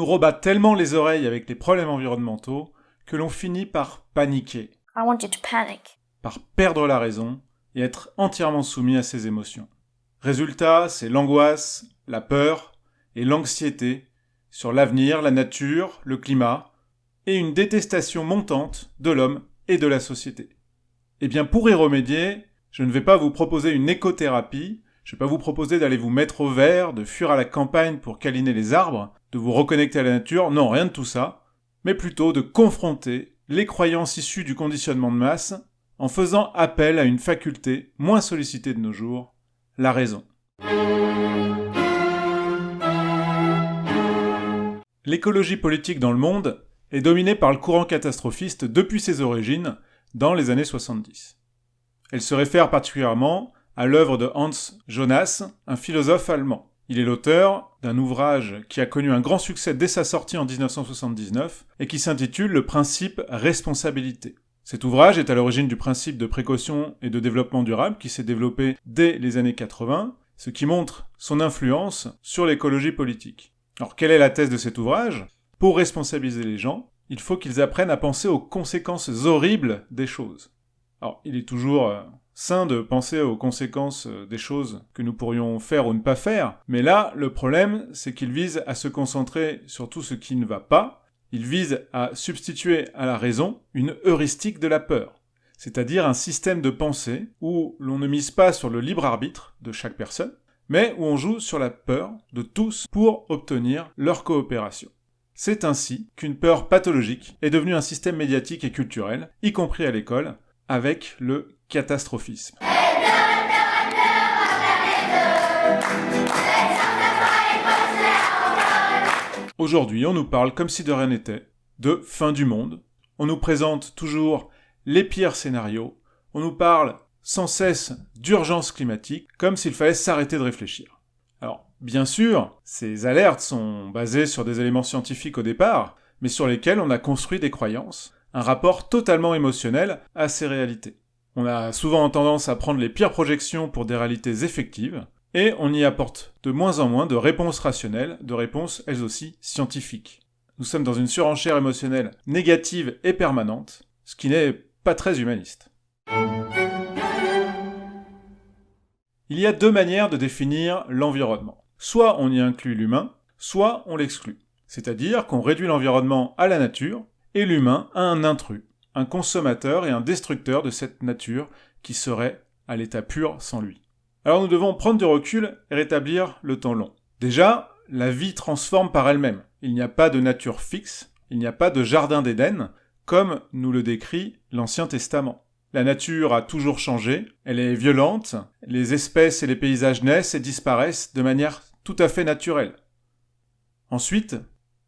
nous rebat tellement les oreilles avec les problèmes environnementaux que l'on finit par paniquer. I want you to panic. Par perdre la raison et être entièrement soumis à ses émotions. Résultat, c'est l'angoisse, la peur et l'anxiété sur l'avenir, la nature, le climat, et une détestation montante de l'homme et de la société. Eh bien, pour y remédier, je ne vais pas vous proposer une écothérapie, je ne vais pas vous proposer d'aller vous mettre au vert, de fuir à la campagne pour câliner les arbres, de vous reconnecter à la nature, non, rien de tout ça, mais plutôt de confronter les croyances issues du conditionnement de masse en faisant appel à une faculté moins sollicitée de nos jours, la raison. L'écologie politique dans le monde est dominée par le courant catastrophiste depuis ses origines, dans les années 70. Elle se réfère particulièrement à l'œuvre de Hans Jonas, un philosophe allemand. Il est l'auteur d'un ouvrage qui a connu un grand succès dès sa sortie en 1979 et qui s'intitule « Le principe responsabilité ». Cet ouvrage est à l'origine du principe de précaution et de développement durable qui s'est développé dès les années 80, ce qui montre son influence sur l'écologie politique. Alors, quelle est la thèse de cet ouvrage ? Pour responsabiliser les gens, il faut qu'ils apprennent à penser aux conséquences horribles des choses. Alors, il est toujours sain de penser aux conséquences des choses que nous pourrions faire ou ne pas faire, mais là, le problème, c'est qu'il vise à se concentrer sur tout ce qui ne va pas. Il vise à substituer à la raison une heuristique de la peur, c'est-à-dire un système de pensée où l'on ne mise pas sur le libre arbitre de chaque personne, mais où on joue sur la peur de tous pour obtenir leur coopération. C'est ainsi qu'une peur pathologique est devenue un système médiatique et culturel, y compris à l'école, avec le catastrophisme. Aujourd'hui, on nous parle, comme si de rien n'était, de fin du monde. On nous présente toujours les pires scénarios. On nous parle sans cesse d'urgence climatique, comme s'il fallait s'arrêter de réfléchir. Alors, bien sûr, ces alertes sont basées sur des éléments scientifiques au départ, mais sur lesquels on a construit des croyances, un rapport totalement émotionnel à ces réalités. On a souvent tendance à prendre les pires projections pour des réalités effectives, et on y apporte de moins en moins de réponses rationnelles, de réponses elles aussi scientifiques. Nous sommes dans une surenchère émotionnelle négative et permanente, ce qui n'est pas très humaniste. Il y a deux manières de définir l'environnement. Soit on y inclut l'humain, soit on l'exclut. C'est-à-dire qu'on réduit l'environnement à la nature, et l'humain à un intrus, un consommateur et un destructeur de cette nature qui serait à l'état pur sans lui. Alors nous devons prendre du recul et rétablir le temps long. Déjà, la vie transforme par elle-même. Il n'y a pas de nature fixe, il n'y a pas de jardin d'Éden, comme nous le décrit l'Ancien Testament. La nature a toujours changé, elle est violente, les espèces et les paysages naissent et disparaissent de manière tout à fait naturelle. Ensuite,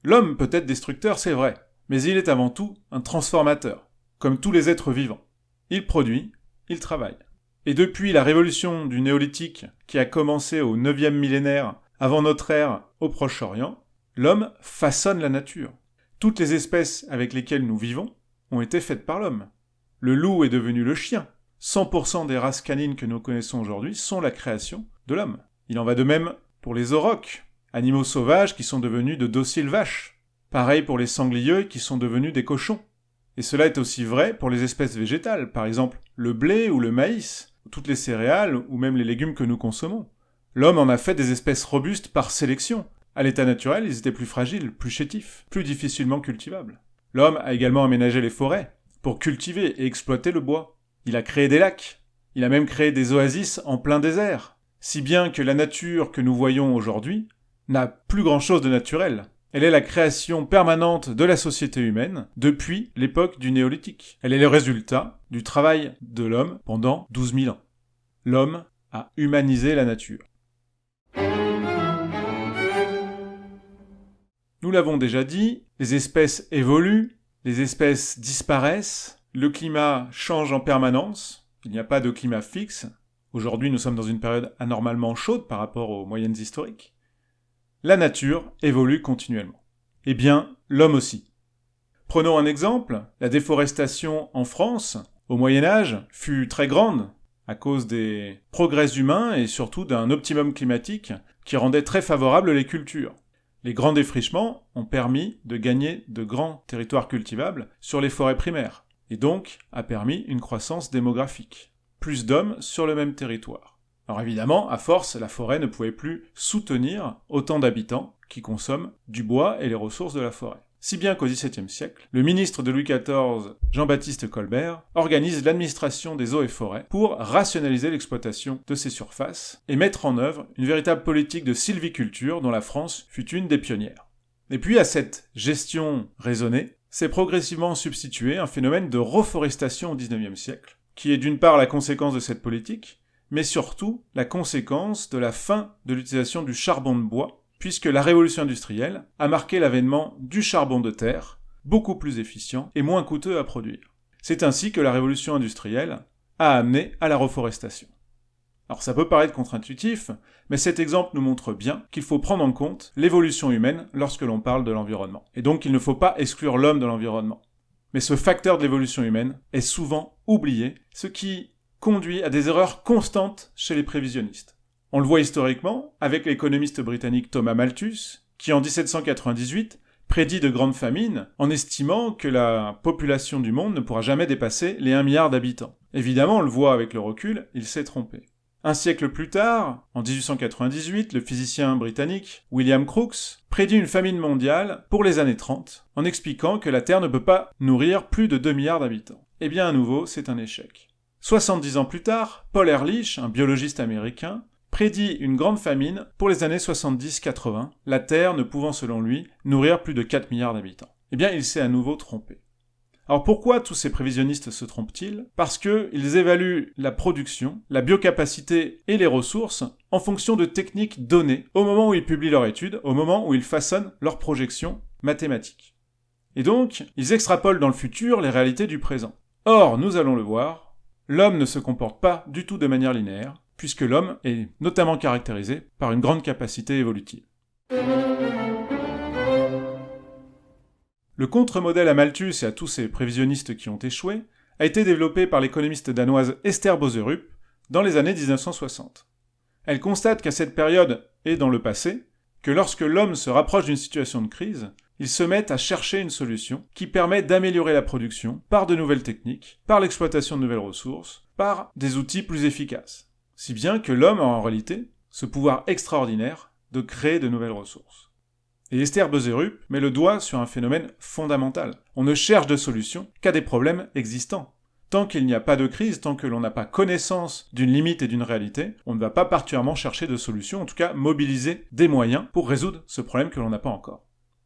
l'homme peut être destructeur, c'est vrai, mais il est avant tout un transformateur, comme tous les êtres vivants. Il produit, il travaille. Et depuis la révolution du néolithique qui a commencé au 9e millénaire avant notre ère au Proche-Orient, l'homme façonne la nature. Toutes les espèces avec lesquelles nous vivons ont été faites par l'homme. Le loup est devenu le chien. 100% des races canines que nous connaissons aujourd'hui sont la création de l'homme. Il en va de même pour les aurochs, animaux sauvages qui sont devenus de dociles vaches. Pareil pour les sangliers qui sont devenus des cochons. Et cela est aussi vrai pour les espèces végétales, par exemple le blé ou le maïs, toutes les céréales ou même les légumes que nous consommons. L'homme en a fait des espèces robustes par sélection. À l'état naturel, ils étaient plus fragiles, plus chétifs, plus difficilement cultivables. L'homme a également aménagé les forêts pour cultiver et exploiter le bois. Il a créé des lacs. Il a même créé des oasis en plein désert. Si bien que la nature que nous voyons aujourd'hui n'a plus grand-chose de naturel. Elle est la création permanente de la société humaine depuis l'époque du néolithique. Elle est le résultat du travail de l'homme pendant 12 000 ans. L'homme a humanisé la nature. Nous l'avons déjà dit, les espèces évoluent, les espèces disparaissent, le climat change en permanence, il n'y a pas de climat fixe. Aujourd'hui, nous sommes dans une période anormalement chaude par rapport aux moyennes historiques. La nature évolue continuellement. Eh bien, l'homme aussi. Prenons un exemple, la déforestation en France, au Moyen-Âge, fut très grande à cause des progrès humains et surtout d'un optimum climatique qui rendait très favorable les cultures. Les grands défrichements ont permis de gagner de grands territoires cultivables sur les forêts primaires, et donc a permis une croissance démographique. Plus d'hommes sur le même territoire. Alors évidemment, à force, la forêt ne pouvait plus soutenir autant d'habitants qui consomment du bois et les ressources de la forêt. Si bien qu'au XVIIe siècle, le ministre de Louis XIV, Jean-Baptiste Colbert, organise l'administration des eaux et forêts pour rationaliser l'exploitation de ces surfaces et mettre en œuvre une véritable politique de sylviculture dont la France fut une des pionnières. Et puis à cette gestion raisonnée, s'est progressivement substitué un phénomène de reforestation au XIXe siècle, qui est d'une part la conséquence de cette politique, mais surtout la conséquence de la fin de l'utilisation du charbon de bois, puisque la révolution industrielle a marqué l'avènement du charbon de terre, beaucoup plus efficient et moins coûteux à produire. C'est ainsi que la révolution industrielle a amené à la reforestation. Alors ça peut paraître contre-intuitif, mais cet exemple nous montre bien qu'il faut prendre en compte l'évolution humaine lorsque l'on parle de l'environnement. Et donc il ne faut pas exclure l'homme de l'environnement. Mais ce facteur de l'évolution humaine est souvent oublié, ce qui conduit à des erreurs constantes chez les prévisionnistes. On le voit historiquement avec l'économiste britannique Thomas Malthus, qui en 1798 prédit de grandes famines en estimant que la population du monde ne pourra jamais dépasser les 1 milliard d'habitants. Évidemment, on le voit avec le recul, il s'est trompé. Un siècle plus tard, en 1898, le physicien britannique William Crookes prédit une famine mondiale pour les années 30, en expliquant que la Terre ne peut pas nourrir plus de 2 milliards d'habitants. Eh bien, à nouveau, c'est un échec. 70 ans plus tard, Paul Ehrlich, un biologiste américain, prédit une grande famine pour les années 70-80, la Terre ne pouvant selon lui nourrir plus de 4 milliards d'habitants. Eh bien, il s'est à nouveau trompé. Alors pourquoi tous ces prévisionnistes se trompent-ils ? Parce qu'ils évaluent la production, la biocapacité et les ressources en fonction de techniques données au moment où ils publient leur étude, au moment où ils façonnent leurs projections mathématiques. Et donc, ils extrapolent dans le futur les réalités du présent. Or, nous allons le voir, l'homme ne se comporte pas du tout de manière linéaire, puisque l'homme est notamment caractérisé par une grande capacité évolutive. Le contre-modèle à Malthus et à tous ces prévisionnistes qui ont échoué a été développé par l'économiste danoise Esther Boserup dans les années 1960. Elle constate qu'à cette période et dans le passé, que lorsque l'homme se rapproche d'une situation de crise, il se met à chercher une solution qui permet d'améliorer la production par de nouvelles techniques, par l'exploitation de nouvelles ressources, par des outils plus efficaces. Si bien que l'homme a en réalité ce pouvoir extraordinaire de créer de nouvelles ressources. Et Esther Boserup met le doigt sur un phénomène fondamental. On ne cherche de solution qu'à des problèmes existants. Tant qu'il n'y a pas de crise, tant que l'on n'a pas connaissance d'une limite et d'une réalité, on ne va pas particulièrement chercher de solutions, en tout cas mobiliser des moyens pour résoudre ce problème que l'on n'a pas encore.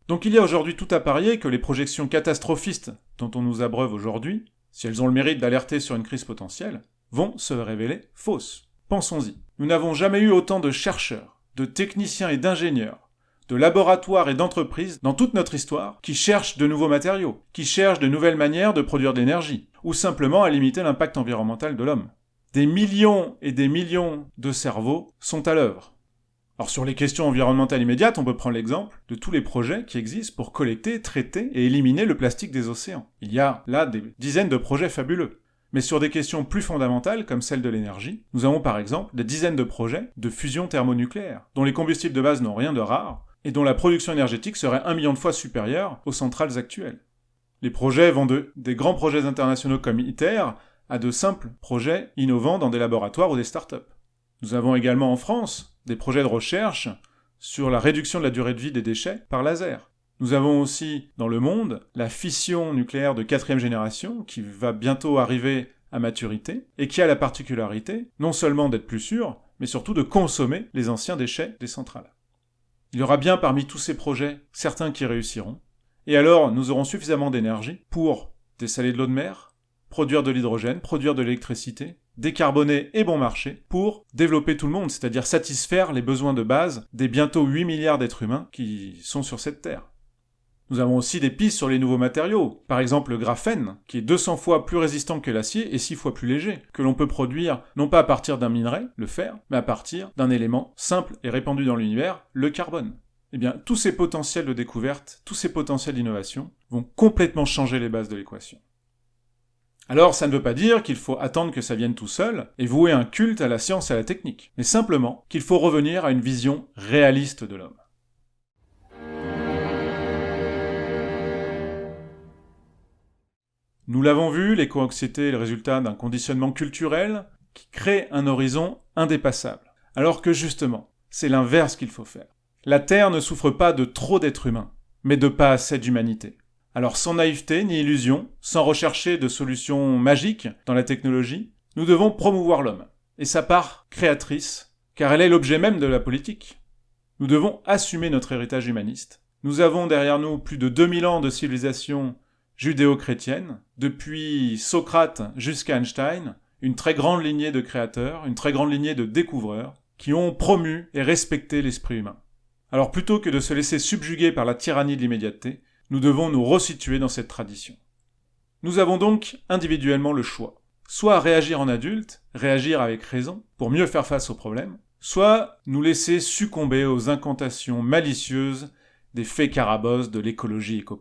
Donc il y a aujourd'hui tout à parier que les projections catastrophistes dont on nous abreuve aujourd'hui, si elles ont le mérite d'alerter sur une crise potentielle, vont se révéler fausses. Pensons-y. Nous n'avons jamais eu autant de chercheurs, de techniciens et d'ingénieurs, de laboratoires et d'entreprises dans toute notre histoire qui cherchent de nouveaux matériaux, qui cherchent de nouvelles manières de produire de l'énergie, ou simplement à limiter l'impact environnemental de l'homme. Des millions et des millions de cerveaux sont à l'œuvre. Alors sur les questions environnementales immédiates, on peut prendre l'exemple de tous les projets qui existent pour collecter, traiter et éliminer le plastique des océans. Il y a là des dizaines de projets fabuleux. Mais sur des questions plus fondamentales, comme celle de l'énergie, nous avons par exemple des dizaines de projets de fusion thermonucléaire, dont les combustibles de base n'ont rien de rare, et dont la production énergétique serait 1 million de fois supérieure aux centrales actuelles. Les projets vont des grands projets internationaux comme ITER à de simples projets innovants dans des laboratoires ou des startups. Nous avons également en France des projets de recherche sur la réduction de la durée de vie des déchets par laser. Nous avons aussi, dans le monde, la fission nucléaire de 4e génération, qui va bientôt arriver à maturité, et qui a la particularité, non seulement d'être plus sûre, mais surtout de consommer les anciens déchets des centrales. Il y aura bien parmi tous ces projets certains qui réussiront, et alors nous aurons suffisamment d'énergie pour dessaler de l'eau de mer, produire de l'hydrogène, produire de l'électricité, décarboner et bon marché, pour développer tout le monde, c'est-à-dire satisfaire les besoins de base des bientôt 8 milliards d'êtres humains qui sont sur cette Terre. Nous avons aussi des pistes sur les nouveaux matériaux, par exemple le graphène, qui est 200 fois plus résistant que l'acier et 6 fois plus léger, que l'on peut produire non pas à partir d'un minerai, le fer, mais à partir d'un élément simple et répandu dans l'univers, le carbone. Eh bien, tous ces potentiels de découverte, tous ces potentiels d'innovation vont complètement changer les bases de l'équation. Alors, ça ne veut pas dire qu'il faut attendre que ça vienne tout seul et vouer un culte à la science et à la technique, mais simplement qu'il faut revenir à une vision réaliste de l'homme. Nous l'avons vu, l'éco-anxiété est le résultat d'un conditionnement culturel qui crée un horizon indépassable. Alors que justement, c'est l'inverse qu'il faut faire. La Terre ne souffre pas de trop d'êtres humains, mais de pas assez d'humanité. Alors sans naïveté ni illusion, sans rechercher de solutions magiques dans la technologie, nous devons promouvoir l'homme, et sa part créatrice, car elle est l'objet même de la politique. Nous devons assumer notre héritage humaniste. Nous avons derrière nous plus de 2000 ans de civilisation judéo-chrétienne, depuis Socrate jusqu'à Einstein, une très grande lignée de créateurs, une très grande lignée de découvreurs, qui ont promu et respecté l'esprit humain. Alors plutôt que de se laisser subjuguer par la tyrannie de l'immédiateté, nous devons nous resituer dans cette tradition. Nous avons donc individuellement le choix. Soit réagir en adulte, réagir avec raison, pour mieux faire face aux problèmes, soit nous laisser succomber aux incantations malicieuses des fées carabosses de l'écologie éco+.